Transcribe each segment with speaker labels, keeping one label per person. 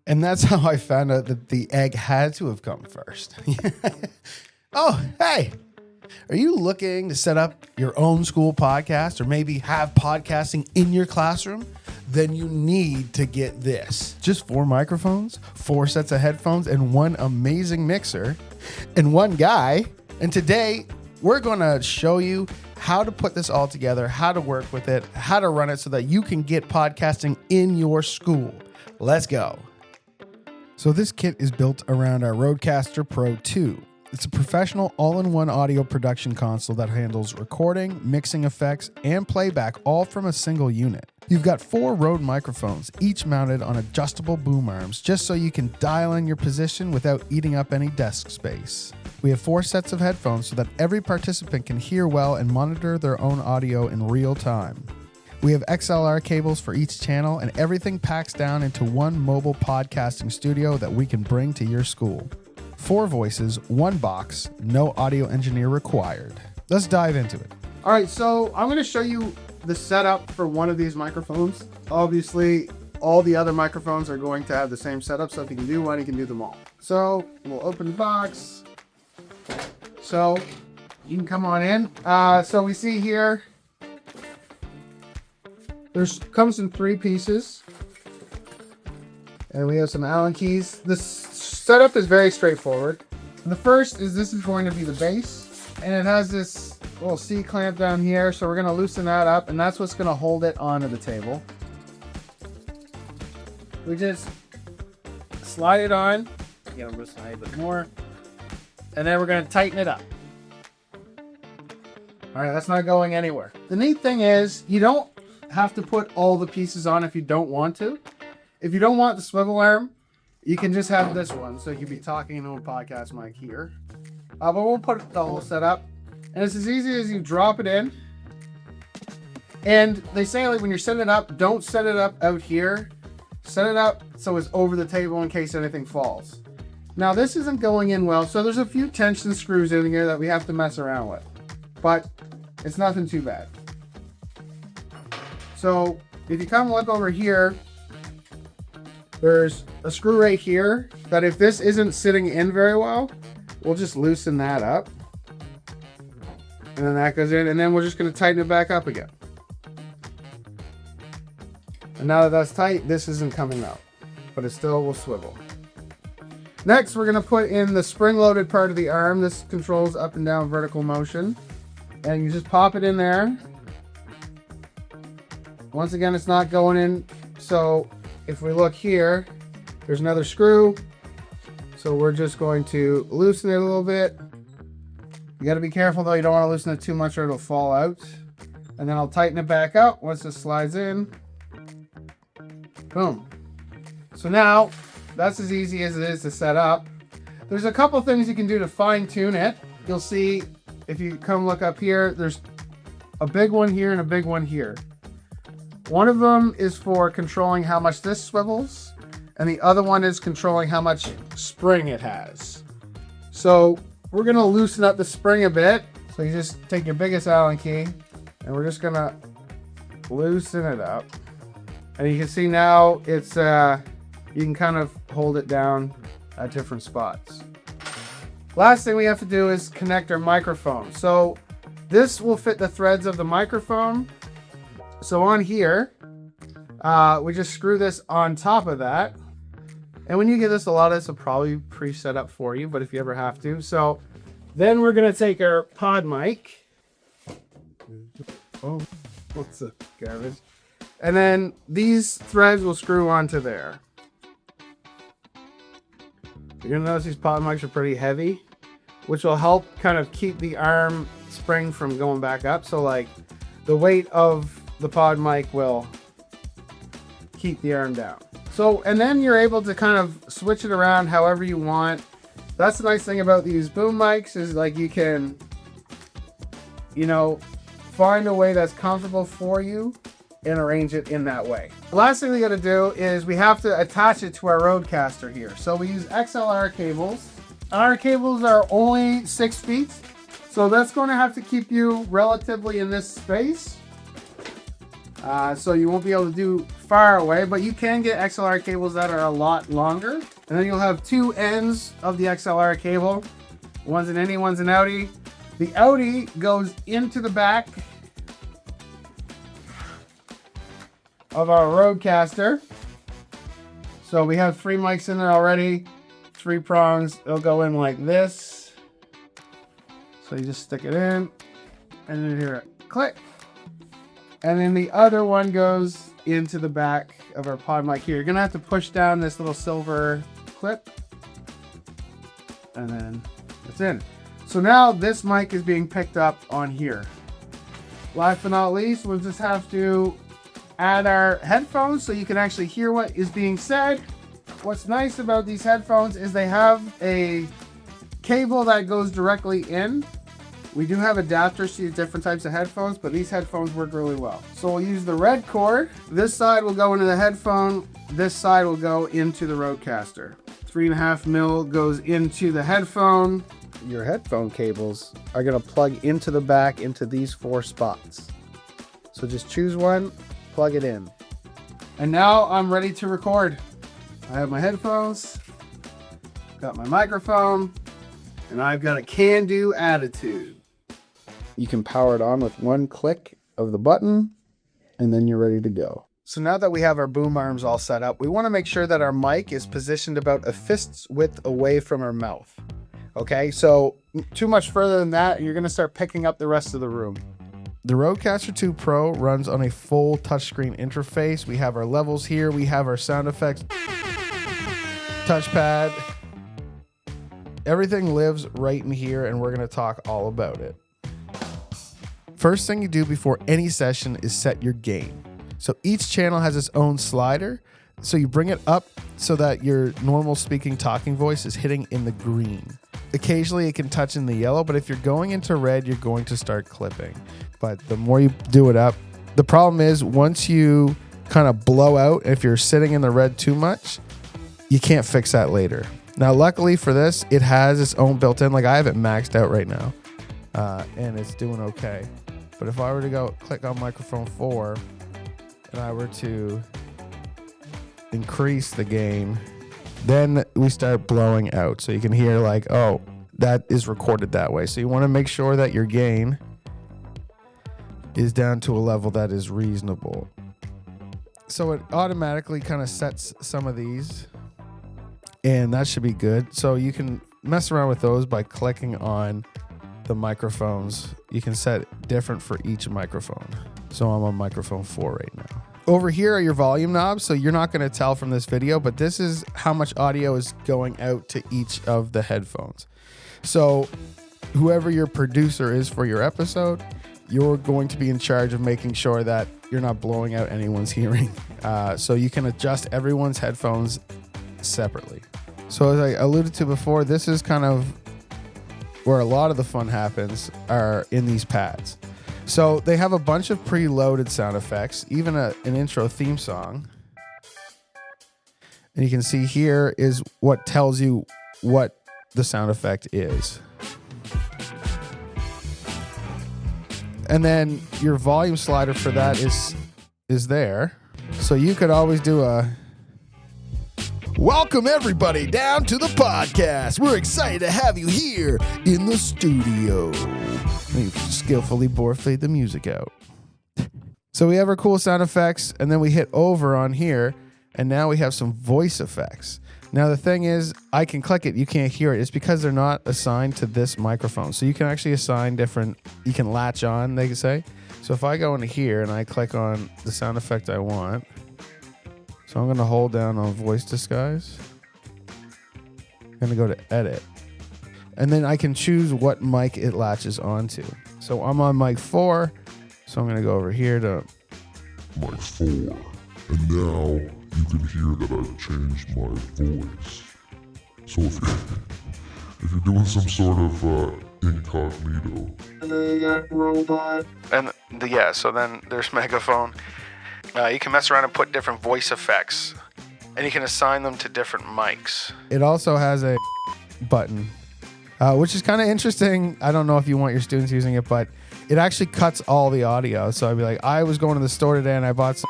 Speaker 1: And that's how I found out that the egg had to have come first. Oh, hey, are you looking to set up your own school podcast or maybe have podcasting in your classroom? Then you need to get this. Just 4 microphones, 4 sets of headphones, and 1 amazing mixer, and 1 guy. And today, we're going to show you how to put this all together, how to work with it, how to run it so that you can get podcasting in your school. Let's go. So this kit is built around our RØDECaster Pro II. It's a professional all-in-one audio production console that handles recording, mixing effects, and playback all from a single unit. You've got 4 Rode microphones, each mounted on adjustable boom arms, just so you can dial in your position without eating up any desk space. We have 4 sets of headphones so that every participant can hear well and monitor their own audio in real time. We have XLR cables for each channel, and everything packs down into 1 mobile podcasting studio that we can bring to your school. 4 voices, 1 box, no audio engineer required. Let's dive into it. All right, so I'm going to show you the setup for one of these microphones. Obviously, all the other microphones are going to have the same setup, so if you can do one, you can do them all. So we'll open the box. So you can come on in. So we see here, comes in 3 pieces. And we have some Allen keys. This setup is very straightforward. The first is this is going to be the base, and it has this little C clamp down here, so we're going to loosen that up, and that's what's going to hold it onto the table. We just slide it on, get on this side a bit more, and then we're going to tighten it up. All right, that's not going anywhere. The neat thing is you don't have to put all the pieces on if you don't want to. If you don't want the swivel arm, you can just have this one. So you can be talking into a podcast mic here. But we'll put the whole setup. And it's as easy as you drop it in. And they say, like, when you're setting it up, don't set it up out here. Set it up so it's over the table in case anything falls. Now this isn't going in well, so there's a few tension screws in here that we have to mess around with. But it's nothing too bad. So if you come look over here, there's a screw right here that if this isn't sitting in very well, we'll just loosen that up. And then that goes in, and then we're just going to tighten it back up again. And now that that's tight, this isn't coming out, but it still will swivel. Next, we're going to put in the spring-loaded part of the arm. This controls up and down vertical motion. And you just pop it in there. Once again, it's not going in, so if we look here, there's another screw. So we're just going to loosen it a little bit. You got to be careful though, you don't want to loosen it too much or it'll fall out. And then I'll tighten it back up once this slides in. Boom. So now, that's as easy as it is to set up. There's a couple things you can do to fine tune it. You'll see, if you come look up here, there's a big one here and a big one here. One of them is for controlling how much this swivels, and the other one is controlling how much spring it has. So we're going to loosen up the spring a bit. So you just take your biggest Allen key, and we're just going to loosen it up. And you can see now it's you can kind of hold it down at different spots. Last thing we have to do is connect our microphone. So this will fit the threads of the microphone. So on here, we just screw this on top of that. And when you get this, a lot of this will probably pre-set up for you, but if you ever have to. So then we're going to take our pod mic. Oh, what's the garbage? And then these threads will screw onto there. You're going to notice these pod mics are pretty heavy, which will help kind of keep the arm spring from going back up. So like the weight of the pod mic will keep the arm down. So, and then you're able to kind of switch it around however you want. That's the nice thing about these boom mics is like you can, you know, find a way that's comfortable for you and arrange it in that way. The last thing we got to do is we have to attach it to our RØDECaster here. So we use XLR cables. Our cables are only 6 feet. So that's going to have to keep you relatively in this space. So you won't be able to do far away, but you can get XLR cables that are a lot longer. And then you'll have two ends of the XLR cable. One's an innie, one's an outie. The outie goes into the back of our RØDECaster. So we have 3 mics in there already, 3 prongs. It'll go in like this. So you just stick it in and then hear it click. And then the other one goes into the back of our pod mic here. You're gonna have to push down this little silver clip and then it's in. So now this mic is being picked up on here. Last but not least, we'll just have to add our headphones so you can actually hear what is being said. What's nice about these headphones is they have a cable that goes directly in. We do have adapters to use different types of headphones, but these headphones work really well. So we'll use the red cord. This side will go into the headphone. This side will go into the RØDECaster. 3.5 mil goes into the headphone. Your headphone cables are gonna plug into the back into these 4 spots. So just choose one, plug it in. And now I'm ready to record. I have my headphones, got my microphone, and I've got a can-do attitude. You can power it on with one click of the button, and then you're ready to go. So now that we have our boom arms all set up, we want to make sure that our mic is positioned about a fist's width away from our mouth. Okay, so too much further than that, you're going to start picking up the rest of the room. The RØDECaster 2 Pro runs on a full touchscreen interface. We have our levels here. We have our sound effects, touchpad. Everything lives right in here, and we're going to talk all about it. First thing you do before any session is set your gain. So each channel has its own slider. So you bring it up so that your normal speaking talking voice is hitting in the green. Occasionally it can touch in the yellow, but if you're going into red, you're going to start clipping. But the more you do it up, the problem is once you kind of blow out, if you're sitting in the red too much, you can't fix that later. Now, luckily for this, it has its own built-in. Like I have it maxed out right now, and it's doing okay. But if I were to go click on microphone 4 and I were to increase the gain, then we start blowing out. So you can hear like, oh, that is recorded that way. So you want to make sure that your gain is down to a level that is reasonable. So it automatically kind of sets some of these, and that should be good. So you can mess around with those by clicking on the microphones. You can set different for each microphone. So I'm on microphone 4 right now. Over here are your volume knobs. So you're not going to tell from this video, but this is how much audio is going out to each of the headphones. So whoever your producer is for your episode, you're going to be in charge of making sure that you're not blowing out anyone's hearing. So you can adjust everyone's headphones separately. So as I alluded to before, this is kind of where a lot of the fun happens are in these pads. So they have a bunch of preloaded sound effects, even an intro theme song. And you can see here is what tells you what the sound effect is. And then your volume slider for that is there. So you could always do a welcome everybody down to the podcast. We're excited to have you here in the studio. And you skillfully fade the music out. So we have our cool sound effects, and then we hit over on here, and now we have some voice effects. Now the thing is, I can click it, you can't hear it. It's because they're not assigned to this microphone. So you can actually assign different, you can latch on, they can say. So if I go into here and I click on the sound effect I want, so I'm going to hold down on voice disguise. I'm going to go to edit. And then I can choose what mic it latches onto. So I'm on mic 4. So I'm going to go over here to
Speaker 2: mic 4. And now you can hear that I've changed my voice. So if you're doing some sort of incognito.
Speaker 1: And so then there's megaphone. You can mess around and put different voice effects, and you can assign them to different mics. It also has a button, which is kind of interesting. I don't know if you want your students using it, but it actually cuts all the audio. So I'd be like, I was going to the store today and I bought some,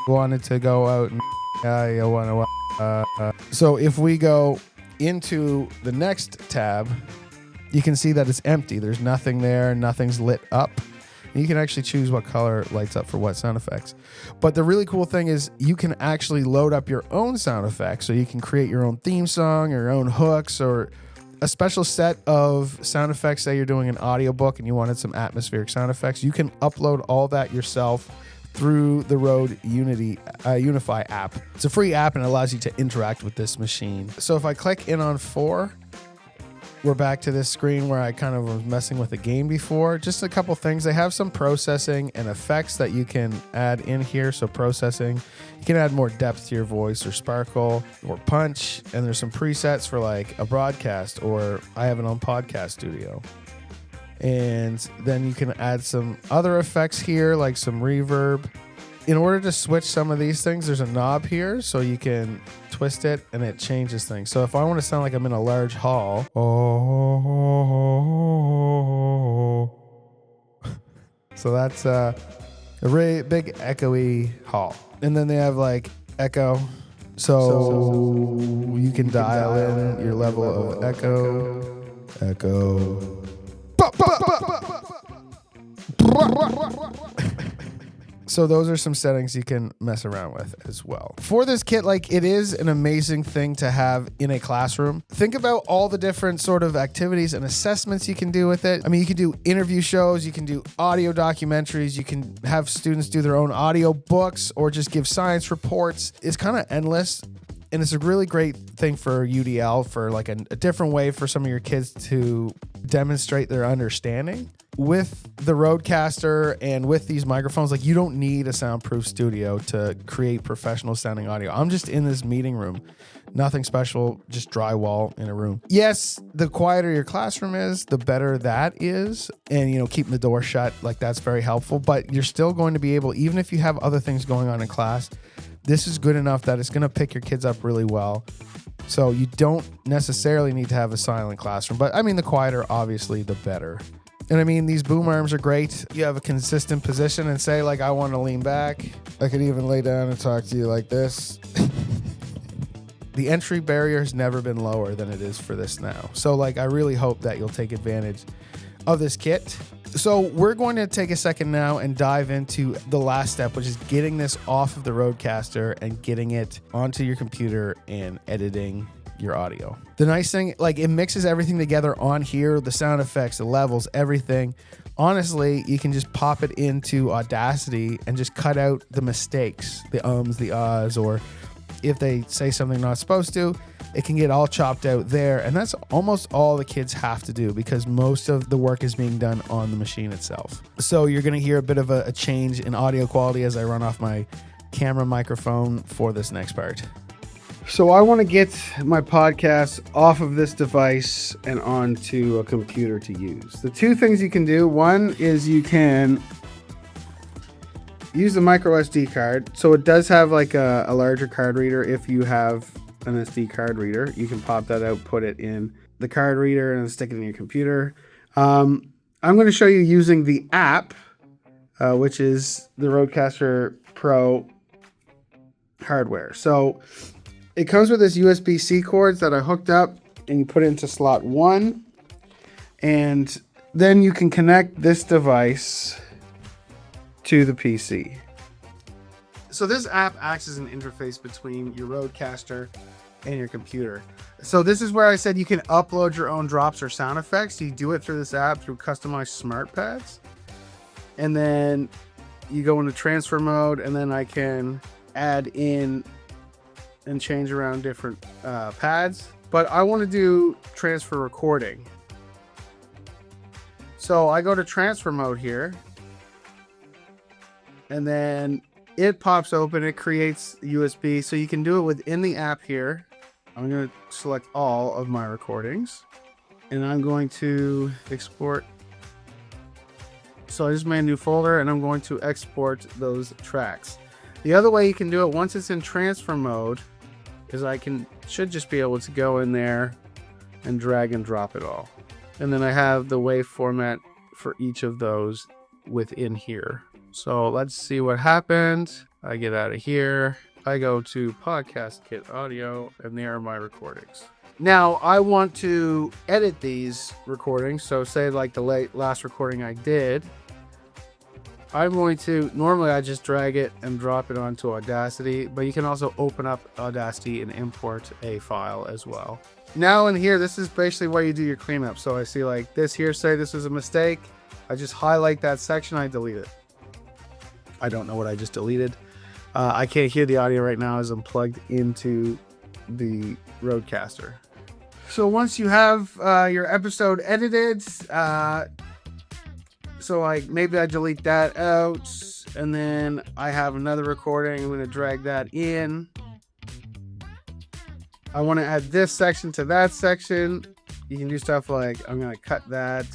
Speaker 1: wanted to go out and so if we go into the next tab, you can see that it's empty. There's nothing there. Nothing's lit up. And you can actually choose what color lights up for what sound effects. But the really cool thing is you can actually load up your own sound effects. So you can create your own theme song, your own hooks, or a special set of sound effects. Say you're doing an audiobook and you wanted some atmospheric sound effects. You can upload all that yourself through the RØDE Unify app. It's a free app and it allows you to interact with this machine. So if I click in on 4, we're back to this screen where I kind of was messing with the game before. Just a couple things. They have some processing and effects that you can add in here. So processing, you can add more depth to your voice or sparkle or punch. And there's some presets for like a broadcast, or I have it on Podcast Studio. And then you can add some other effects here, like some reverb. In order to switch some of these things, there's a knob here, so you can twist it and it changes things. So if I want to sound like I'm in a large hall, so that's a really big echoey hall. And then they have like echo, so you can dial in your level of echo. So those are some settings you can mess around with as well. For this kit, like, it is an amazing thing to have in a classroom. Think about all the different sort of activities and assessments you can do with it. I mean, you can do interview shows, you can do audio documentaries, you can have students do their own audio books or just give science reports. It's kind of endless. And it's a really great thing for UDL, for like a different way for some of your kids to demonstrate their understanding. With the RØDECaster and with these microphones, like, you don't need a soundproof studio to create professional sounding audio. I'm just in this meeting room. Nothing special, just drywall in a room. Yes, the quieter your classroom is, the better that is. And, you know, keeping the door shut, like, that's very helpful. But you're still going to be able, even if you have other things going on in class, this is good enough that it's going to pick your kids up really well. So you don't necessarily need to have a silent classroom. But, I mean, the quieter, obviously, the better. And I mean, these boom arms are great. You have a consistent position and say, like, I want to lean back. I could even lay down and talk to you like this. The entry barrier has never been lower than it is for this now. So, like, I really hope that you'll take advantage of this kit. So we're going to take a second now and dive into the last step, which is getting this off of the RØDECaster and getting it onto your computer and editing your audio. The nice thing, like, it mixes everything together on here, the sound effects, the levels, everything. Honestly, you can just pop it into Audacity and just cut out the mistakes, the ums, the ahs, or if they say something not supposed to, it can get all chopped out there. And that's almost all the kids have to do, because most of the work is being done on the machine itself. So you're going to hear a bit of a change in audio quality as I run off my camera microphone for this next part. So I want to get my podcast off of this device and onto a computer to use. The two things you can do, one is you can use the micro SD card. So it does have like a larger card reader. If you have an SD card reader, you can pop that out, put it in the card reader and stick it in your computer. I'm going to show you using the app, which is the RØDECaster Pro hardware. So it comes with this USB-C cords that I hooked up, and you put it into slot 1, and then you can connect this device to the PC. So this app acts as an interface between your RØDECaster and your computer. So this is where I said you can upload your own drops or sound effects. You do it through this app through customized smart pads. And then you go into transfer mode, and then I can add in and change around different pads. But I want to do transfer recording. So I go to transfer mode here, and then it pops open. It creates USB, so you can do it within the app here. I'm going to select all of my recordings, and I'm going to export. So I just made a new folder, and I'm going to export those tracks. The other way you can do it once it's in transfer mode is should just be able to go in there and drag and drop it all. And then I have the WAV format for each of those within here. So let's see what happened. I get out of here. I go to Podcast Kit Audio, and there are my recordings. Now I want to edit these recordings. So say like the last recording I did, I'm going to, normally I just drag it and drop it onto Audacity, but you can also open up Audacity and import a file as well. Now in here, this is basically where you do your cleanup. So I see like this here, say this was a mistake. I just highlight that section, I delete it. I don't know what I just deleted. I can't hear the audio right now as I'm plugged into the RØDECaster. So once you have your episode edited, so like maybe I delete that out, and then I have another recording. I'm going to drag that in. I want to add this section to that section. You can do stuff like I'm going to cut that,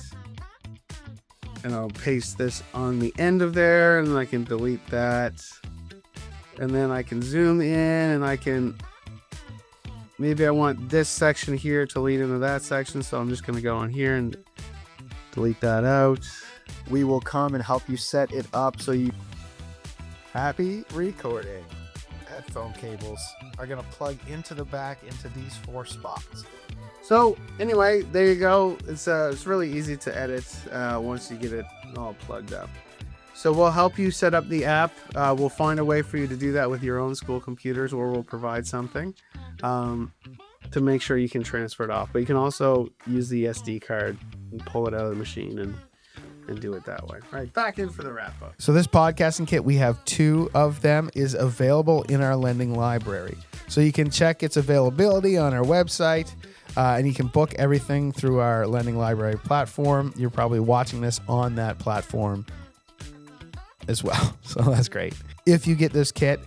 Speaker 1: and I'll paste this on the end of there, and then I can delete that. And then I can zoom in, and I can, maybe I want this section here to lead into that section. So I'm just going to go on here and delete that out.
Speaker 3: We will come and help you set it up so you... Happy recording.
Speaker 1: Headphone cables are going to plug into the back into these 4 spots. So anyway, there you go. It's really easy to edit once you get it all plugged up. So we'll help you set up the app. We'll find a way for you to do that with your own school computers, or we'll provide something to make sure you can transfer it off. But you can also use the SD card and pull it out of the machine and do it that way. All right, back in for the wrap up. So this podcasting kit, we have 2 of them, is available in our lending library. So you can check its availability on our website, and you can book everything through our lending library platform. You're probably watching this on that platform as well. So that's great. If you get this kit,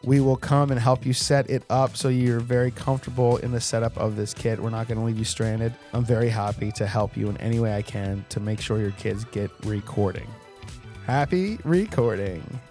Speaker 1: we will come and help you set it up so you're very comfortable in the setup of this kit. We're not going to leave you stranded. I'm very happy to help you in any way I can to make sure your kids get recording. Happy recording.